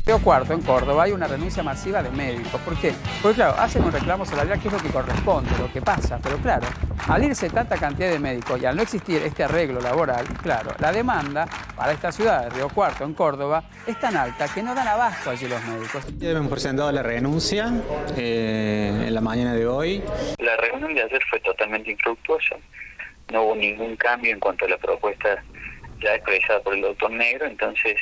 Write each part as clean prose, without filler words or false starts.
Río Cuarto, en Córdoba, hay una renuncia masiva de médicos. ¿Por qué? Porque claro, hacen un reclamo salarial que es lo que corresponde, lo que pasa. Pero claro, al irse tanta cantidad de médicos y al no existir este arreglo laboral, claro, la demanda para esta ciudad de Río Cuarto, en Córdoba, es tan alta que no dan abasto allí los médicos. Hemos presentado la renuncia en la mañana de hoy. La reunión de ayer fue totalmente infructuosa. No hubo ningún cambio en cuanto a la propuesta ya expresada por el doctor Negro, entonces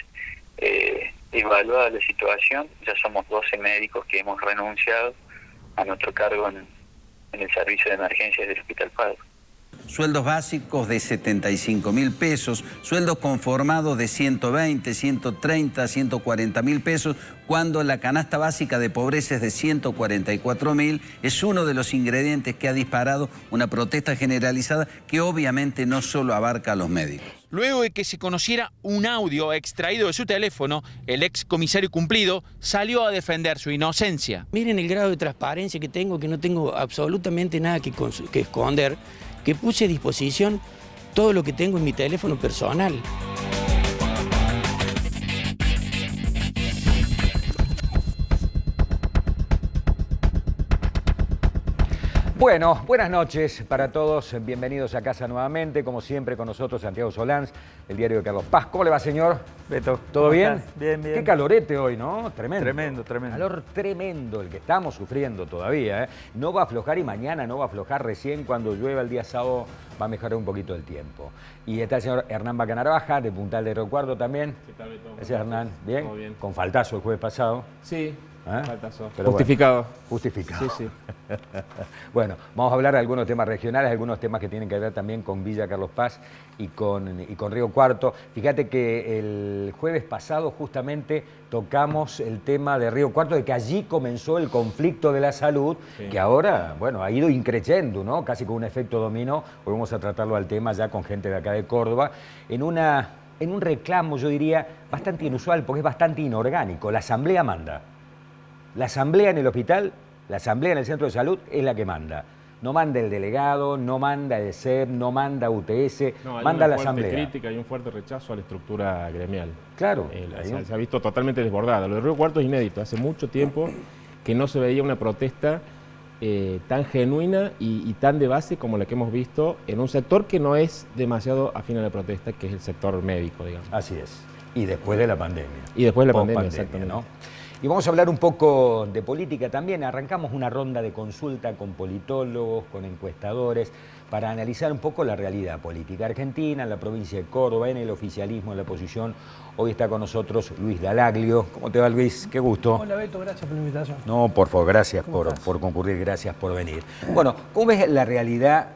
evaluada la situación, ya somos 12 médicos que hemos renunciado a nuestro cargo en el servicio de emergencias del Hospital Padre. Sueldos básicos de 75.000 pesos, sueldos conformados de 120, 130, 140.000 pesos, cuando la canasta básica de pobreza es de 144.000, es uno de los ingredientes que ha disparado una protesta generalizada que obviamente no solo abarca a los médicos. Luego de que se conociera un audio extraído de su teléfono, el ex comisario Cumplido salió a defender su inocencia. Miren el grado de transparencia que tengo, que no tengo absolutamente nada que esconder, que puse a disposición todo lo que tengo en mi teléfono personal. Bueno, buenas noches para todos, bienvenidos a casa nuevamente, como siempre con nosotros Santiago Solans, el diario de Carlos Paz. ¿Cómo le va, señor? Beto, ¿todo bien? Estás? Bien, bien. Qué calorete hoy, ¿no? Tremendo. Tremendo. Calor tremendo, el que estamos sufriendo todavía, ¿eh? No va a aflojar y mañana no va a aflojar, recién cuando llueva el día sábado va a mejorar un poquito el tiempo. Y está el señor Hernán Bacanarvaja, de Puntal de Río Cuarto también. ¿Qué tal, Beto? Gracias, Hernán. ¿Bien? Todo bien. Con faltazo el jueves pasado. Sí, ¿Eh? faltazo. Pero justificado. Bueno, justificado. Sí. Bueno, vamos a hablar de algunos temas regionales, algunos temas que tienen que ver también con Villa Carlos Paz y con Río Cuarto. Fíjate que el jueves pasado justamente tocamos el tema de Río Cuarto, de que allí comenzó el conflicto de la salud, sí, que ahora, bueno, ha ido increciendo, ¿no? Casi con un efecto dominó. Hoy vamos a tratarlo al tema ya con gente de acá de Córdoba, en un reclamo, yo diría, bastante inusual, porque es bastante inorgánico. La asamblea manda. La asamblea en el hospital, la asamblea en el centro de salud es la que manda. No manda el delegado, no manda el CEP, no manda UTS, manda la asamblea. Hay una fuerte crítica y un fuerte rechazo a la estructura gremial. Claro. Se ha visto totalmente desbordada. Lo de Río Cuarto es inédito. Hace mucho tiempo que no se veía una protesta tan genuina y tan de base como la que hemos visto en un sector que no es demasiado afín a la protesta, que es el sector médico, digamos. Así es. Y después de la pandemia. Y después de la pandemia, exactamente. ¿No? Y vamos a hablar un poco de política también. Arrancamos una ronda de consulta con politólogos, con encuestadores, para analizar un poco la realidad política argentina, en la provincia de Córdoba, en el oficialismo, en la oposición. Hoy está con nosotros Luis Dallaglio. ¿Cómo te va, Luis? Qué gusto. Hola, Beto, gracias por la invitación. No, por favor, gracias por concurrir, gracias por venir. Bueno, ¿cómo ves la realidad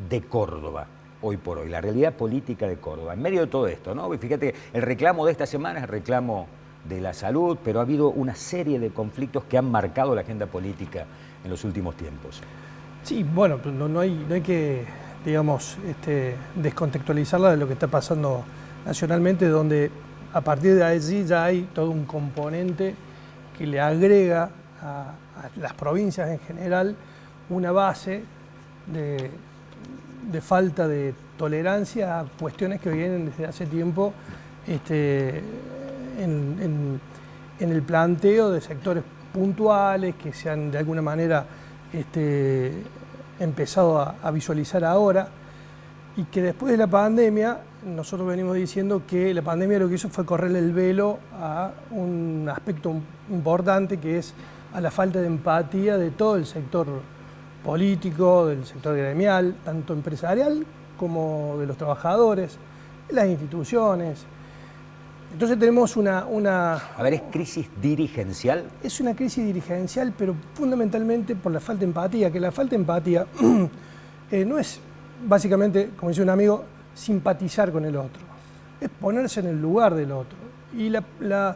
de Córdoba hoy por hoy? La realidad política de Córdoba, en medio de todo esto, ¿no? Fíjate, el reclamo de esta semana es el reclamo de la salud, pero ha habido una serie de conflictos que han marcado la agenda política en los últimos tiempos. Sí, bueno, no hay que, digamos, descontextualizarla de lo que está pasando nacionalmente, donde a partir de allí ya hay todo un componente que le agrega a las provincias en general una base de falta de tolerancia a cuestiones que vienen desde hace tiempo en el planteo de sectores puntuales que se han de alguna manera empezado a visualizar ahora, y que después de la pandemia nosotros venimos diciendo que la pandemia lo que hizo fue correrle el velo a un aspecto importante, que es a la falta de empatía de todo el sector político, del sector gremial, tanto empresarial como de los trabajadores, de las instituciones. Entonces tenemos una... A ver, ¿es crisis dirigencial? Es una crisis dirigencial, pero fundamentalmente por la falta de empatía, que la falta de empatía no es básicamente, como dice un amigo, simpatizar con el otro, es ponerse en el lugar del otro. Y la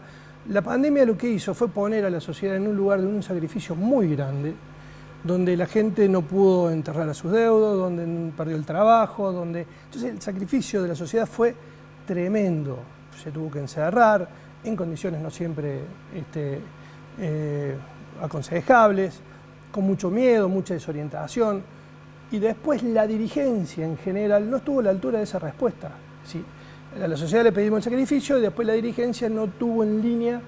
pandemia lo que hizo fue poner a la sociedad en un lugar de un sacrificio muy grande, donde la gente no pudo enterrar a sus deudos, donde perdió el trabajo, entonces el sacrificio de la sociedad fue tremendo. Se tuvo que encerrar en condiciones no siempre aconsejables, con mucho miedo, mucha desorientación, y después la dirigencia en general no estuvo a la altura de esa respuesta. Sí, a la sociedad le pedimos el sacrificio y después la dirigencia no tuvo en línea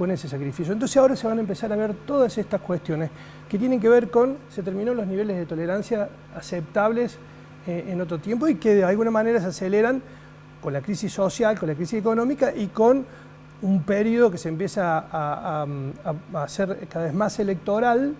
con ese sacrificio. Entonces ahora se van a empezar a ver todas estas cuestiones que tienen que ver con, se terminó los niveles de tolerancia aceptables en otro tiempo y que de alguna manera se aceleran con la crisis social, con la crisis económica y con un periodo que se empieza a hacer cada vez más electoral,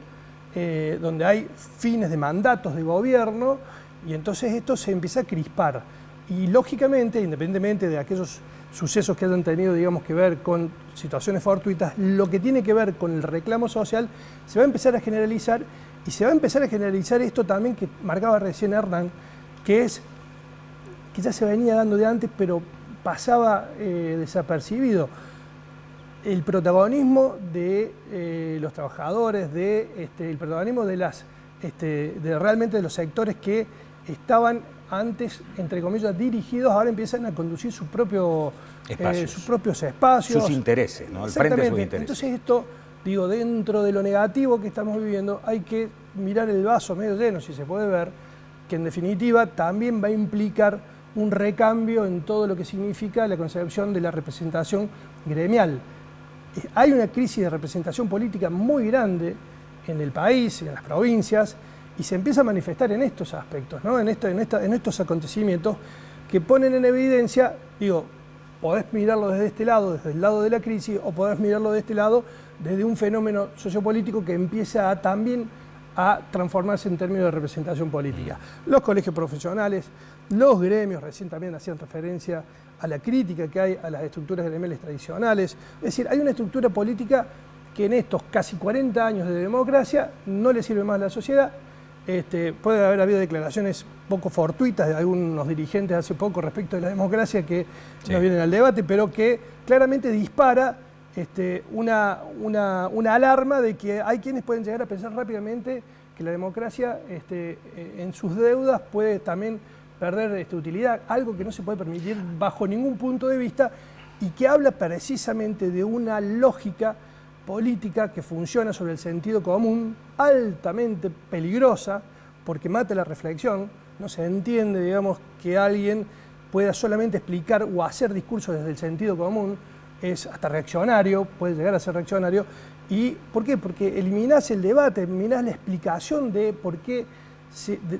donde hay fines de mandatos de gobierno y entonces esto se empieza a crispar. Y lógicamente, independientemente de aquellos sucesos que hayan tenido, digamos, que ver con situaciones fortuitas, lo que tiene que ver con el reclamo social se va a empezar a generalizar y se va a empezar a generalizar esto también que marcaba recién Hernán, que es que ya se venía dando de antes, pero pasaba desapercibido. El protagonismo de los trabajadores, el protagonismo de realmente de los sectores que estaban antes, entre comillas, dirigidos, ahora empiezan a conducir sus propios espacios. Sus intereses, ¿no? Al Exactamente. frente de sus intereses. Entonces esto, digo, dentro de lo negativo que estamos viviendo, hay que mirar el vaso medio lleno, si se puede ver, que en definitiva también va a implicar un recambio en todo lo que significa la concepción de la representación gremial. Hay una crisis de representación política muy grande en el país, en las provincias, y se empieza a manifestar en estos aspectos, ¿no? en estos acontecimientos que ponen en evidencia, digo, podés mirarlo desde este lado, desde el lado de la crisis, o podés mirarlo de este lado, desde un fenómeno sociopolítico que empieza también a transformarse en términos de representación política. Los colegios profesionales, los gremios, recién también hacían referencia a la crítica que hay a las estructuras gremiales tradicionales. Es decir, hay una estructura política que en estos casi 40 años de democracia no le sirve más a la sociedad. Puede haber habido declaraciones poco fortuitas de algunos dirigentes hace poco respecto de la democracia que no vienen al debate, pero que claramente dispara una alarma de que hay quienes pueden llegar a pensar rápidamente que la democracia en sus deudas puede también perder utilidad, algo que no se puede permitir bajo ningún punto de vista y que habla precisamente de una lógica política que funciona sobre el sentido común, altamente peligrosa, porque mata la reflexión. No se entiende, digamos, que alguien pueda solamente explicar o hacer discursos desde el sentido común, es hasta reaccionario, puede llegar a ser reaccionario. ¿Y por qué? Porque eliminás el debate, eliminás la explicación de por qué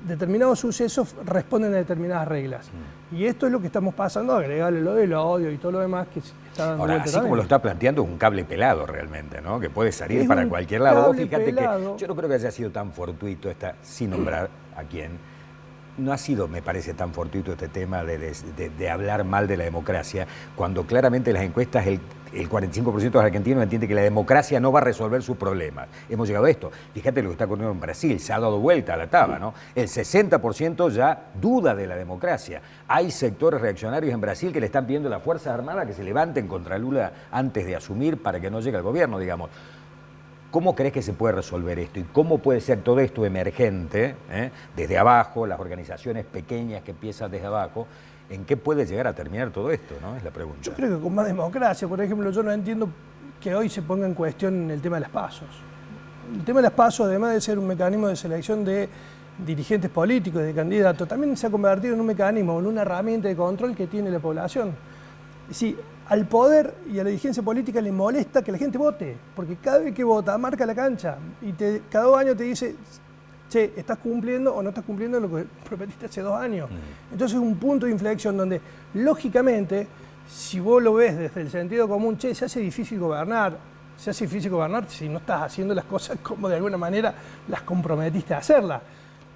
determinados sucesos responden a determinadas reglas. Y esto es lo que estamos pasando, agregarle lo del odio y todo lo demás que está dando ahora, vuelta así también. como lo está planteando, es un cable pelado realmente, ¿no? Que puede salir Es para un cualquier lado. cable Fíjate pelado. que yo no creo que haya sido tan fortuito sin nombrar a quién. No ha sido, me parece, tan fortuito este tema de hablar mal de la democracia, cuando claramente en las encuestas el 45% de los argentinos entiende que la democracia no va a resolver sus problemas. Hemos llegado a esto. Fíjate lo que está ocurriendo en Brasil, se ha dado vuelta a la taba, ¿no? El 60% ya duda de la democracia. Hay sectores reaccionarios en Brasil que le están pidiendo a las Fuerzas Armadas que se levanten contra Lula antes de asumir para que no llegue al gobierno, digamos. ¿Cómo crees que se puede resolver esto? ¿Y cómo puede ser todo esto emergente, desde abajo, las organizaciones pequeñas que empiezan desde abajo? ¿En qué puede llegar a terminar todo esto? ¿No? Es la pregunta. Yo creo que con más democracia, por ejemplo, yo no entiendo que hoy se ponga en cuestión el tema de las PASO. El tema de las PASO, además de ser un mecanismo de selección de dirigentes políticos, de candidatos, también se ha convertido en un mecanismo, en una herramienta de control que tiene la población. Es decir, al poder y a la dirigencia política le molesta que la gente vote, porque cada vez que vota marca la cancha y cada 2 años te dice, che, ¿estás cumpliendo o no estás cumpliendo lo que prometiste hace 2 años? Entonces es un punto de inflexión donde, lógicamente, si vos lo ves desde el sentido común, che, se hace difícil gobernar si no estás haciendo las cosas como de alguna manera las comprometiste a hacerlas.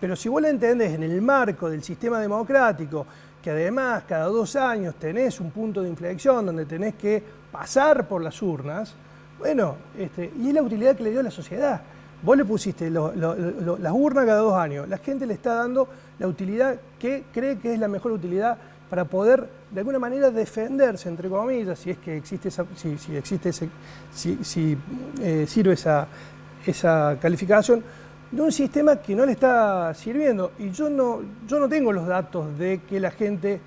Pero si vos la entendés en el marco del sistema democrático, que además cada 2 años tenés un punto de inflexión donde tenés que pasar por las urnas, bueno, y es la utilidad que le dio a la sociedad. Vos le pusiste las urnas cada 2 años, la gente le está dando la utilidad que cree que es la mejor utilidad para poder de alguna manera defenderse, entre comillas, si es que existe sirve esa calificación, de un sistema que no le está sirviendo. Y yo no tengo los datos de que la gente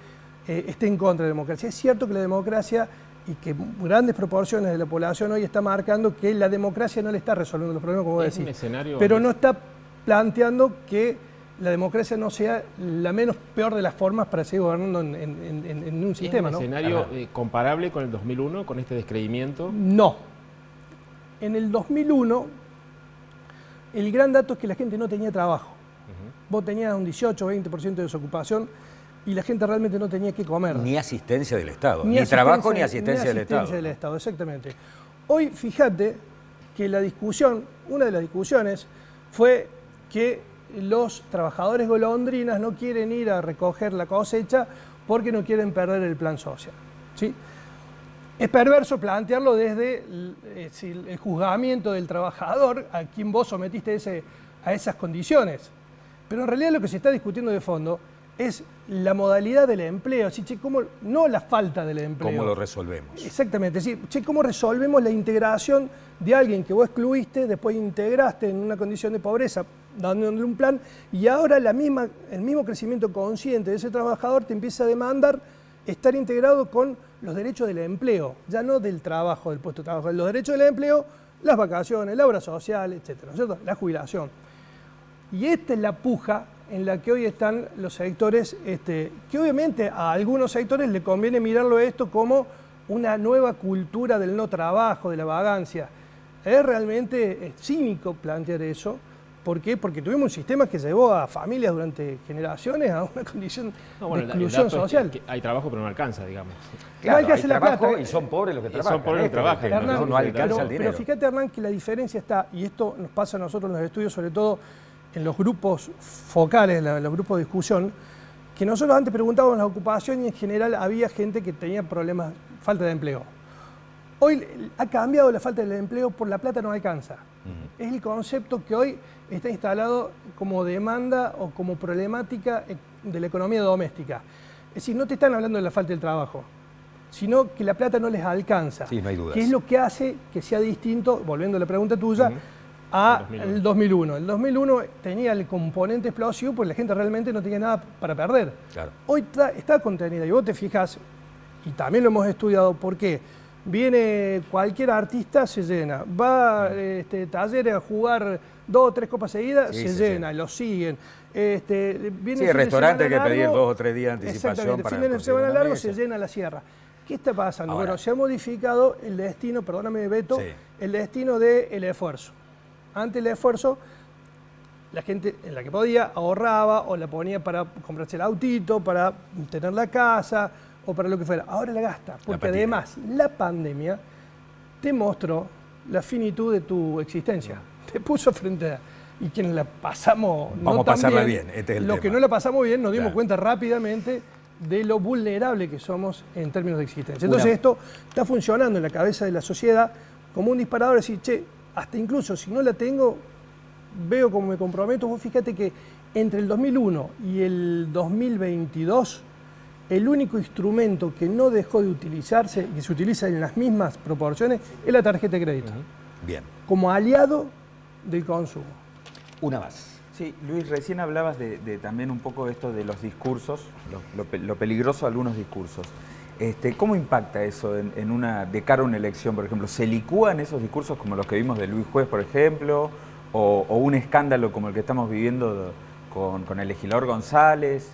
esté en contra de la democracia. Es cierto que la democracia y que grandes proporciones de la población hoy está marcando que la democracia no le está resolviendo los problemas, como vos decís. Pero no está planteando que la democracia no sea la menos peor de las formas para seguir gobernando en un sistema. ¿Es un escenario comparable con el 2001, con este descreimiento? No. En el 2001, el gran dato es que la gente no tenía trabajo. Vos tenías un 18 o 20% de desocupación y la gente realmente no tenía que comer. Ni asistencia del Estado. Ni trabajo ni asistencia del Estado. Del Estado, exactamente. Hoy, fíjate que la discusión, una de las discusiones fue que los trabajadores golondrinas no quieren ir a recoger la cosecha porque no quieren perder el plan social, ¿sí? Es perverso plantearlo desde el juzgamiento del trabajador a quien vos sometiste a esas condiciones. Pero en realidad lo que se está discutiendo de fondo es la modalidad del empleo, así, che, no la falta del empleo. ¿Cómo lo resolvemos? Exactamente, es decir, che, ¿cómo resolvemos la integración de alguien que vos excluiste, después integraste en una condición de pobreza, dándole un plan, y ahora el mismo crecimiento consciente de ese trabajador te empieza a demandar estar integrado con los derechos del empleo, ya no del trabajo, del puesto de trabajo, los derechos del empleo, las vacaciones, la obra social, etcétera, ¿no es cierto? La jubilación. Y esta es la puja en la que hoy están los sectores, que obviamente a algunos sectores le conviene mirarlo esto como una nueva cultura del no trabajo, de la vagancia. Es realmente cínico plantear eso. ¿Por qué? Porque tuvimos un sistema que llevó a familias durante generaciones a una condición de exclusión social. Es que hay trabajo pero no alcanza, digamos. Claro, hay que hacer la trabajo plata. y son pobres los que trabajan. Son pobres los que trabajan. Hernán, No alcanza el dinero. Pero fíjate, Hernán, que la diferencia está, y esto nos pasa a nosotros en los estudios, sobre todo en los grupos focales, los grupos de discusión, que nosotros antes preguntábamos la ocupación y en general había gente que tenía problemas, falta de empleo. Hoy ha cambiado la falta de empleo por la plata no alcanza. Es el concepto que hoy está instalado como demanda o como problemática de la economía doméstica. Es decir, no te están hablando de la falta del trabajo, sino que la plata no les alcanza. Sí, no hay dudas. Que es lo que hace que sea distinto, volviendo a la pregunta tuya, al 2001. El 2001 tenía el componente explosivo porque la gente realmente no tenía nada para perder. Claro. Hoy está contenida y vos te fijas, y también lo hemos estudiado, ¿por qué? Viene cualquier artista, se llena. Va Talleres a jugar 2 o 3 copas seguidas, se llena, lo siguen. Viene el restaurante hay que pedir 2 o 3 días de anticipación. Exactamente, para fin de semana largo mesa. se llena la sierra. ¿Qué está pasando? Ahora, bueno, se ha modificado el destino, perdóname Beto, el destino del esfuerzo. Antes el esfuerzo, la gente en la que podía ahorraba o la ponía para comprarse el autito, para tener la casa o para lo que fuera. Ahora la gasta, porque además la pandemia te mostró la finitud de tu existencia. Te puso frente a... Y quienes la pasamos Vamos a pasarla bien, este es el los tema. que no la pasamos bien nos dimos cuenta rápidamente de lo vulnerable que somos en términos de existencia. Entonces esto está funcionando en la cabeza de la sociedad como un disparador, decir, che, hasta incluso si no la tengo, veo como me comprometo. Vos fíjate que entre el 2001 y el 2022, el único instrumento que no dejó de utilizarse y que se utiliza en las mismas proporciones es la tarjeta de crédito. Bien. Como aliado del consumo. Una más. Sí, Luis, recién hablabas de también un poco esto de los discursos, lo peligroso de algunos discursos. ¿Cómo impacta eso de cara a una elección, por ejemplo? ¿Se licúan esos discursos como los que vimos de Luis Juez, por ejemplo? ¿O un escándalo como el que estamos viviendo con el legislador González?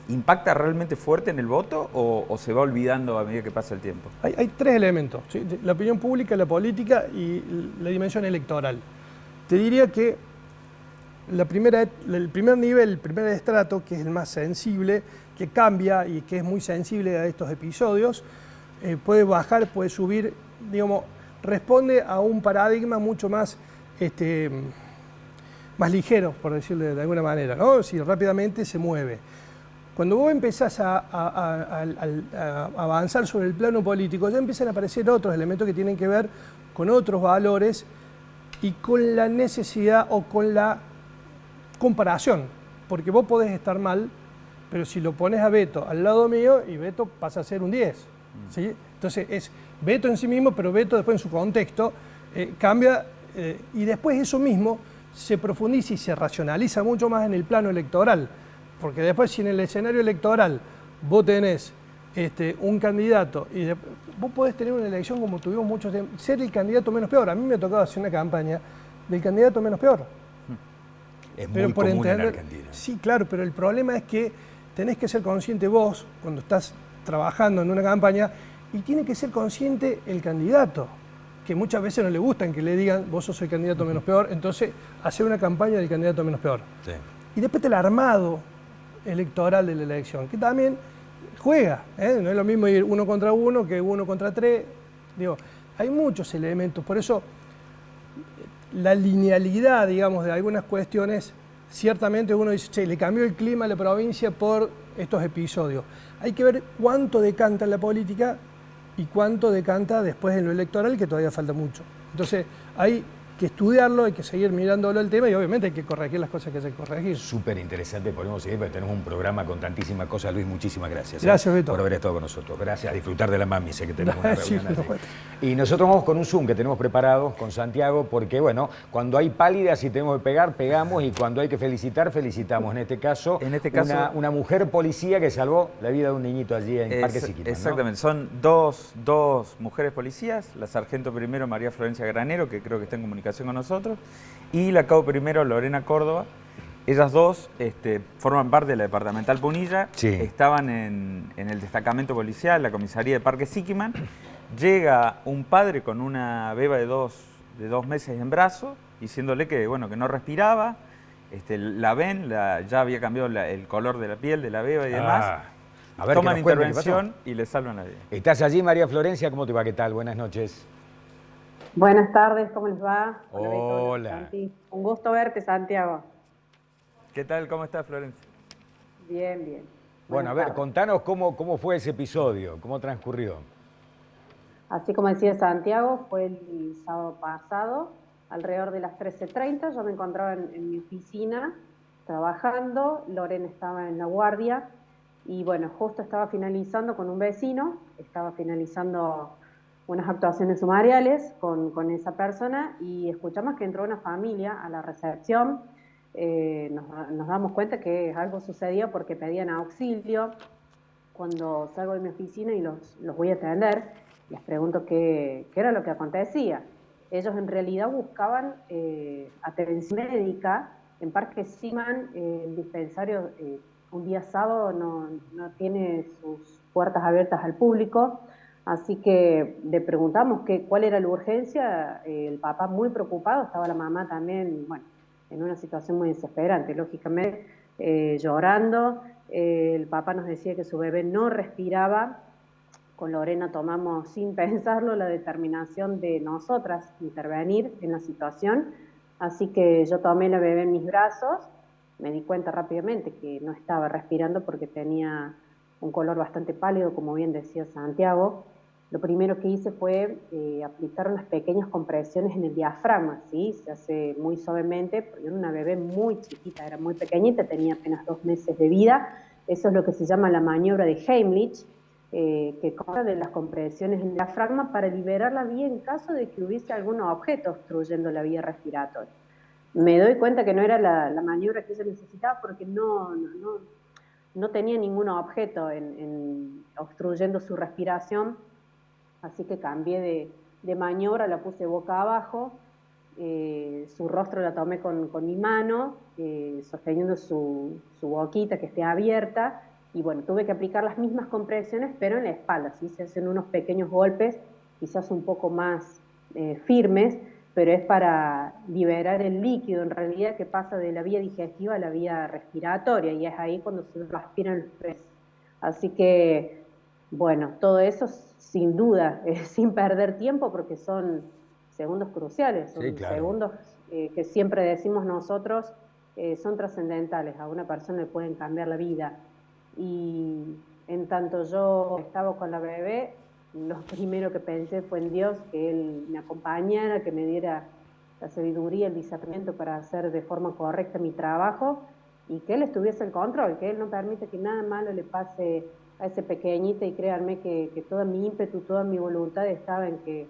¿Impacta realmente fuerte en el voto o se va olvidando a medida que pasa el tiempo? Hay 3 elementos, ¿sí? La opinión pública, la política y la dimensión electoral. Te diría que el primer nivel, el primer estrato, que es el más sensible, que cambia y que es muy sensible a estos episodios, puede bajar, puede subir, digamos, responde a un paradigma mucho más, más ligero, por decirlo de alguna manera, ¿no? Si rápidamente se mueve. Cuando vos empezás a avanzar sobre el plano político, ya empiezan a aparecer otros elementos que tienen que ver con otros valores y con la necesidad o con la comparación, porque vos podés estar mal, pero si lo pones a Beto al lado mío, y Beto pasa a ser un 10. ¿Sí? Entonces es Beto en sí mismo, pero Beto después en su contexto cambia, y después eso mismo se profundiza y se racionaliza mucho más en el plano electoral, porque después si en el escenario electoral vos tenés un candidato, y vos podés tener una elección como tuvimos muchos tiempos, ser el candidato menos peor. A mí me ha tocado hacer una campaña del candidato menos peor. Es muy común en Argentina. Sí, claro, pero el problema es que tenés que ser consciente vos, cuando estás trabajando en una campaña, y tiene que ser consciente el candidato. que muchas veces no le gustan que le digan vos sos el candidato menos peor, entonces hacer una campaña del candidato menos peor. Sí. Y después el armado electoral de la elección, que también juega, no es lo mismo ir 1 contra 1 que 1 contra 3. Digo, hay muchos elementos, por eso la linealidad, digamos, de algunas cuestiones, ciertamente uno dice, che, le cambió el clima a la provincia por estos episodios. Hay que ver cuánto decanta en la política y cuánto decanta después en lo electoral, que todavía falta mucho. Entonces, hay que estudiarlo, hay que seguir mirándolo el tema y obviamente hay que corregir las cosas que hay que corregir. Súper interesante, podemos seguir porque tenemos un programa con tantísimas cosas. Luis, muchísimas gracias. Gracias, Beto. Por haber estado con nosotros. Gracias, a disfrutar de la mami, sé que tenemos una Sí, reunión así. Y nosotros vamos con un Zoom que tenemos preparado con Santiago porque, bueno, cuando hay pálidas y tenemos que pegar, pegamos y cuando hay que felicitar, felicitamos. En este caso, una mujer policía que salvó la vida de un niñito allí en Parque Siquirres. Exactamente, ¿no? Son dos mujeres policías, la sargento primero María Florencia Granero, que creo que está en comunicación con nosotros, y la cabo primero Lorena Córdoba. Ellas dos forman parte de la departamental Punilla, sí. Estaban en el destacamento policial, la comisaría de Parque Siquiman. Llega un padre con una beba de dos meses en brazo, diciéndole que, bueno, que no respiraba. La ven, ya había cambiado el color de la piel de la beba y demás. A ver, toman intervención y le salvan la vida. ¿Estás allí, María Florencia? ¿Cómo te va? ¿Qué tal? Buenas noches. Buenas tardes, ¿cómo les va? Hola. Santi. Un gusto verte, Santiago. ¿Qué tal? ¿Cómo estás, Florencia? Bien, bien. Bueno, a ver, contanos cómo fue ese episodio, cómo transcurrió. Así como decía Santiago, fue el sábado pasado, alrededor de las 13:30. Yo me encontraba en mi oficina trabajando, Lorena estaba en la guardia y bueno, justo estaba finalizando con un vecino, estaba finalizando unas actuaciones sumariales con esa persona y escuchamos que entró una familia a la recepción. Nos damos cuenta que algo sucedió porque pedían auxilio. Cuando salgo de mi oficina y los voy a atender, les pregunto qué era lo que acontecía. Ellos en realidad buscaban atención médica. En Parque Siman, el dispensario un día sábado no tiene sus puertas abiertas al público. Así que le preguntamos cuál era la urgencia, el papá muy preocupado, estaba la mamá también, bueno, en una situación muy desesperante, lógicamente, llorando. El papá nos decía que su bebé no respiraba. Con Lorena tomamos, sin pensarlo, la determinación de nosotras intervenir en la situación. Así que yo tomé la bebé en mis brazos, me di cuenta rápidamente que no estaba respirando porque tenía un color bastante pálido, como bien decía Santiago. Lo primero que hice fue aplicar unas pequeñas compresiones en el diafragma, ¿sí? Se hace muy suavemente, porque era una bebé muy chiquita, era muy pequeñita, tenía apenas 2 meses de vida. Eso es lo que se llama la maniobra de Heimlich, que consta de las compresiones en el diafragma para liberar la vía en caso de que hubiese algún objeto obstruyendo la vía respiratoria. Me doy cuenta que no era la maniobra que ella necesitaba porque no tenía ningún objeto obstruyendo su respiración. Así que cambié de maniobra, la puse boca abajo, su rostro la tomé con mi mano, sosteniendo su boquita que esté abierta, y bueno, tuve que aplicar las mismas compresiones, pero en la espalda, ¿sí? Se hacen unos pequeños golpes, quizás un poco más firmes, pero es para liberar el líquido, en realidad, que pasa de la vía digestiva a la vía respiratoria, y es ahí cuando se respiran los peces. Así que, bueno, todo eso sin duda, sin perder tiempo, porque son segundos cruciales, son segundos que siempre decimos nosotros, son trascendentales, a una persona le pueden cambiar la vida. Y en tanto yo estaba con la bebé, lo primero que pensé fue en Dios, que Él me acompañara, que me diera la sabiduría, el discernimiento para hacer de forma correcta mi trabajo y que Él estuviese al control, que Él no permite que nada malo le pase a ese pequeñita, y créanme que todo mi ímpetu, toda mi voluntad estaba en que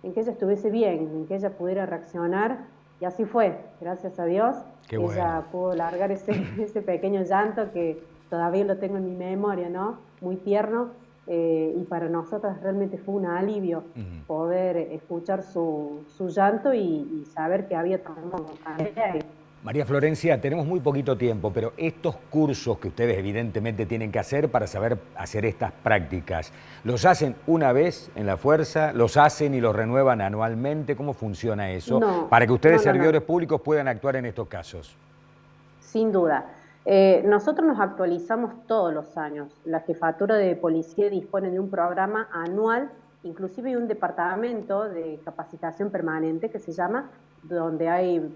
ella estuviese bien, en que ella pudiera reaccionar, y así fue, gracias a Dios. Qué bueno. Ella pudo largar ese pequeño llanto que todavía lo tengo en mi memoria, ¿no? Muy tierno, y para nosotros realmente fue un alivio poder escuchar su llanto y saber que había tomado tarea María Florencia, tenemos muy poquito tiempo, pero estos cursos que ustedes evidentemente tienen que hacer para saber hacer estas prácticas, ¿los hacen una vez en la fuerza? ¿Los hacen y los renuevan anualmente? ¿Cómo funciona eso? No, para que ustedes, no. servidores públicos, puedan actuar en estos casos. Sin duda. Nosotros nos actualizamos todos los años. La Jefatura de Policía dispone de un programa anual, inclusive hay un departamento de capacitación permanente que se llama, donde hay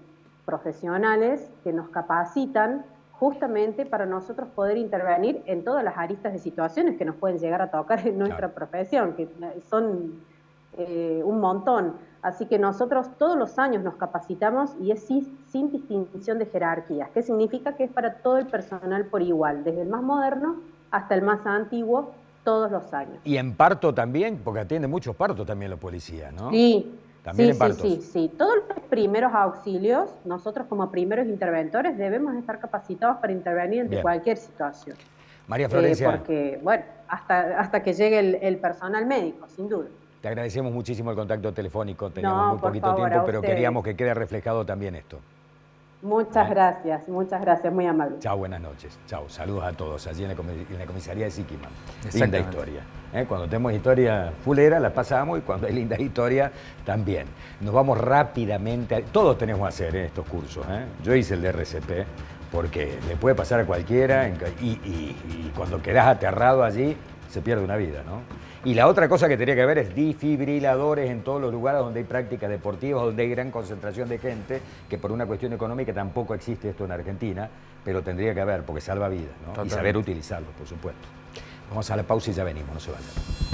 profesionales que nos capacitan justamente para nosotros poder intervenir en todas las aristas de situaciones que nos pueden llegar a tocar en nuestra profesión, que son un montón. Así que nosotros todos los años nos capacitamos y es sin distinción de jerarquías. ¿Qué significa? Que es para todo el personal por igual, desde el más moderno hasta el más antiguo, todos los años. Y en parto también, porque atiende muchos partos también los policías, ¿no? Sí. También en partos. Sí. Todos los primeros auxilios, nosotros como primeros interventores debemos estar capacitados para intervenir ante cualquier situación. María Florencia. Porque, bueno, hasta que llegue el personal médico, sin duda. Te agradecemos muchísimo el contacto telefónico, teníamos muy poquito tiempo, pero ustedes. queríamos que quede reflejado también esto. Muchas gracias, muy amable. Chao, buenas noches. Chao, saludos a todos allí en la comisaría de Siquiman. Linda historia. Cuando tenemos historia fulera la pasamos y cuando hay linda historia también. Nos vamos rápidamente, todos tenemos que hacer estos cursos. Yo hice el de RCP porque le puede pasar a cualquiera y cuando quedás aterrado allí se pierde una vida, ¿no? Y la otra cosa que tendría que haber es desfibriladores en todos los lugares donde hay prácticas deportivas, donde hay gran concentración de gente, que por una cuestión económica tampoco existe esto en Argentina, pero tendría que haber, porque salva vidas, ¿no? Y saber utilizarlos, por supuesto. Vamos a la pausa y ya venimos, no se vayan.